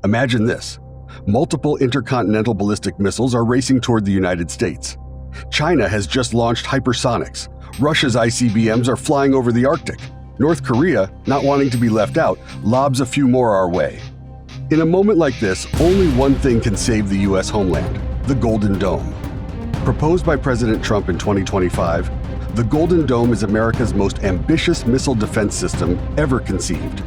Imagine this. Multiple intercontinental ballistic missiles are racing toward the United States. China has just launched hypersonics. Russia's ICBMs are flying over the Arctic. North Korea, not wanting to be left out, lobs a few more our way. In a moment like this, only one thing can save the U.S. homeland: the Golden Dome. Proposed by President Trump in 2025, the Golden Dome is America's most ambitious missile defense system ever conceived.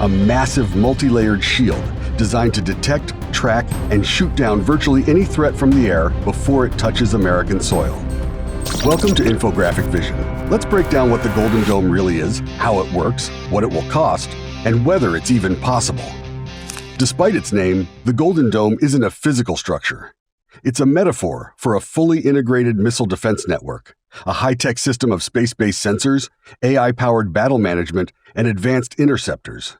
A massive multi-layered shield designed to detect, track, and shoot down virtually any threat from the air before it touches American soil. Welcome to Infographic Vision. Let's break down what the Golden Dome really is, how it works, what it will cost, and whether it's even possible. Despite its name, the Golden Dome isn't a physical structure. It's a metaphor for a fully integrated missile defense network, a high-tech system of space-based sensors, AI-powered battle management, and advanced interceptors.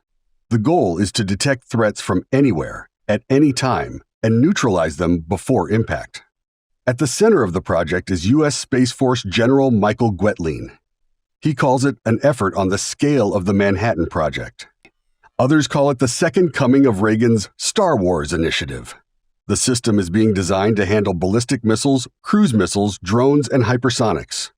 The goal is to detect threats from anywhere, at any time, and neutralize them before impact. At the center of the project is U.S.Space General Michael Guetlein. He calls it an effort on the scale of the Manhattan Project. Others call it the second coming of Reagan's Star Wars initiative. The system is being designed to handle ballistic missiles, cruise missiles, drones, and hypersonics.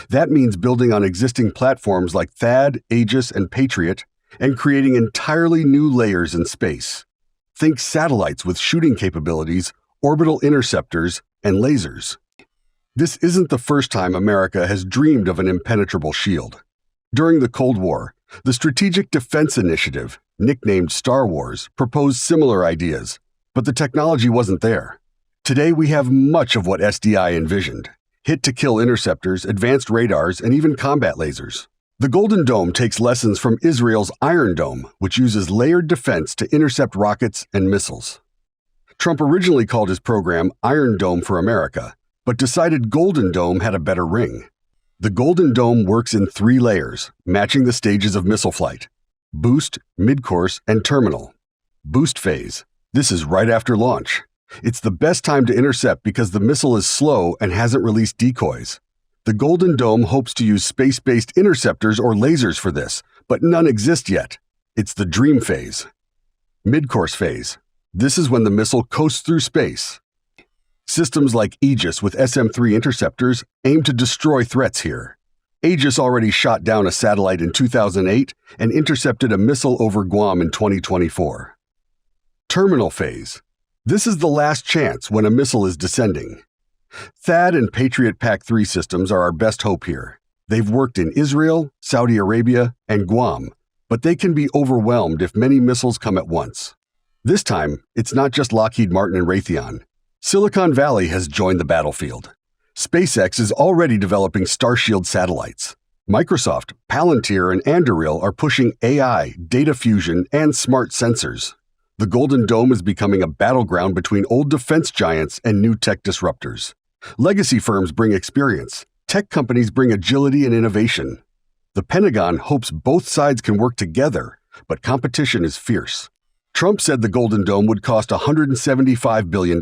That means building on existing platforms like THAAD, Aegis, and Patriot, and creating entirely new layers in space. Think satellites with shooting capabilities, orbital interceptors, and lasers. This isn't the first time America has dreamed of an impenetrable shield. During the Cold War, the Strategic Defense Initiative, nicknamed Star Wars, proposed similar ideas, but the technology wasn't there. Today we have much of what SDI envisioned: hit-to-kill interceptors, advanced radars, and even combat lasers. The Golden Dome takes lessons from Israel's Iron Dome, which uses layered defense to intercept rockets and missiles. Trump originally called his program Iron Dome for America, but decided Golden Dome had a better ring. The Golden Dome works in 3 layers, matching the stages of missile flight: boost, mid-course, and terminal. Boost phase. This is right after launch. It's the best time to intercept because the missile is slow and hasn't released decoys. The Golden Dome hopes to use space-based interceptors or lasers for this, but none exist yet. It's the dream phase. Mid-course phase. This is when the missile coasts through space. Systems like Aegis with SM-3 interceptors aim to destroy threats here. Aegis already shot down a satellite in 2008 and intercepted a missile over Guam in 2024. Terminal phase. This is the last chance when a missile is descending. THAAD and Patriot PAC-3 systems are our best hope here. They've worked in Israel, Saudi Arabia, and Guam, but they can be overwhelmed if many missiles come at once. This time, it's not just Lockheed Martin and Raytheon. Silicon Valley has joined the battlefield. SpaceX is already developing Starshield satellites. Microsoft, Palantir, and Anduril are pushing AI, data fusion, and smart sensors. The Golden Dome is becoming a battleground between old defense giants and new tech disruptors. Legacy firms bring experience. Tech companies bring agility and innovation. The Pentagon hopes both sides can work together, but competition is fierce. Trump said the Golden Dome would cost $175 billion,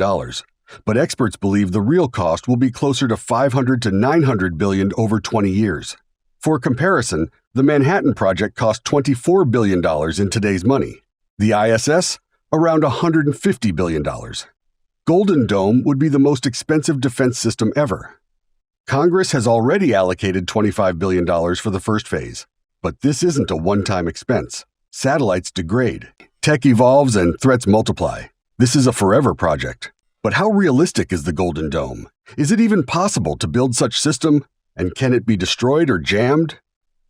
but experts believe the real cost will be closer to $500 to $900 billion over 20 years. For comparison, the Manhattan Project cost $24 billion in today's money. The ISS, around $150 billion. Golden Dome would be the most expensive defense system ever. Congress has already allocated $25 billion for the first phase, but this isn't a one-time expense. Satellites degrade, tech evolves, and threats multiply. This is a forever project. But how realistic is the Golden Dome? Is it even possible to build such system? And can it be destroyed or jammed?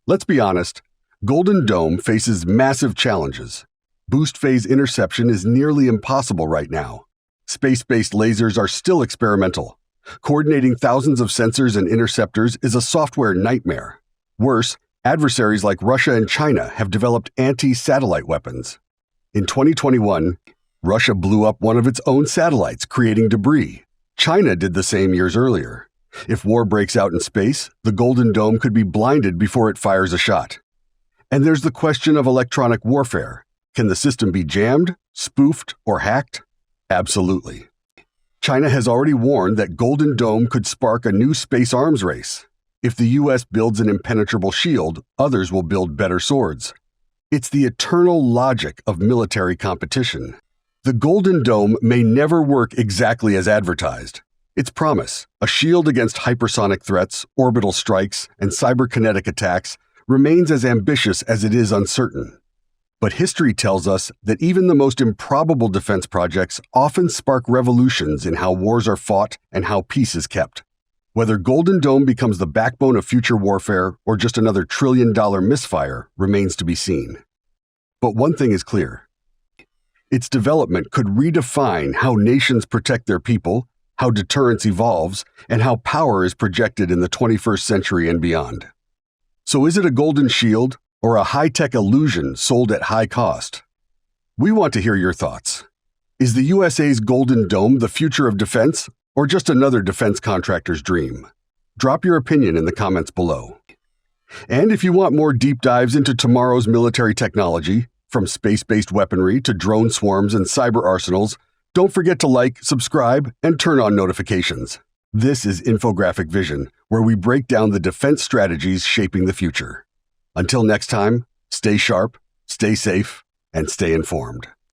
Let's be honest, Golden Dome faces massive challenges. Boost phase interception is nearly impossible right now. Space-based lasers are still experimental. Coordinating thousands of sensors and interceptors is a software nightmare. Worse, adversaries like Russia and China have developed anti-satellite weapons. In 2021, Russia blew up one of its own satellites, creating debris. China did the same years earlier. If war breaks out in space, the Golden Dome could be blinded before it fires a shot. And there's the question of electronic warfare. Can the system be jammed, spoofed, or hacked? Absolutely. China has already warned that Golden Dome could spark a new space arms race. If the U.S. builds an impenetrable shield, others will build better swords. It's the eternal logic of military competition. The Golden Dome may never work exactly as advertised. Its promise, a shield against hypersonic threats, orbital strikes, and cyberkinetic attacks, remains as ambitious as it is uncertain. But history tells us that even the most improbable defense projects often spark revolutions in how wars are fought and how peace is kept. Whether Golden Dome becomes the backbone of future warfare or just another trillion-dollar misfire remains to be seen. But one thing is clear. Its development could redefine how nations protect their people, how deterrence evolves, and how power is projected in the 21st century and beyond. So is it a golden shield or a high-tech illusion sold at high cost? We want to hear your thoughts. Is the USA's Golden Dome the future of defense, or just another defense contractor's dream? Drop your opinion in the comments below. And if you want more deep dives into tomorrow's military technology, from space-based weaponry to drone swarms and cyber arsenals, don't forget to like, subscribe, and turn on notifications. This is Infographic Vision, where we break down the defense strategies shaping the future. Until next time, stay sharp, stay safe, and stay informed.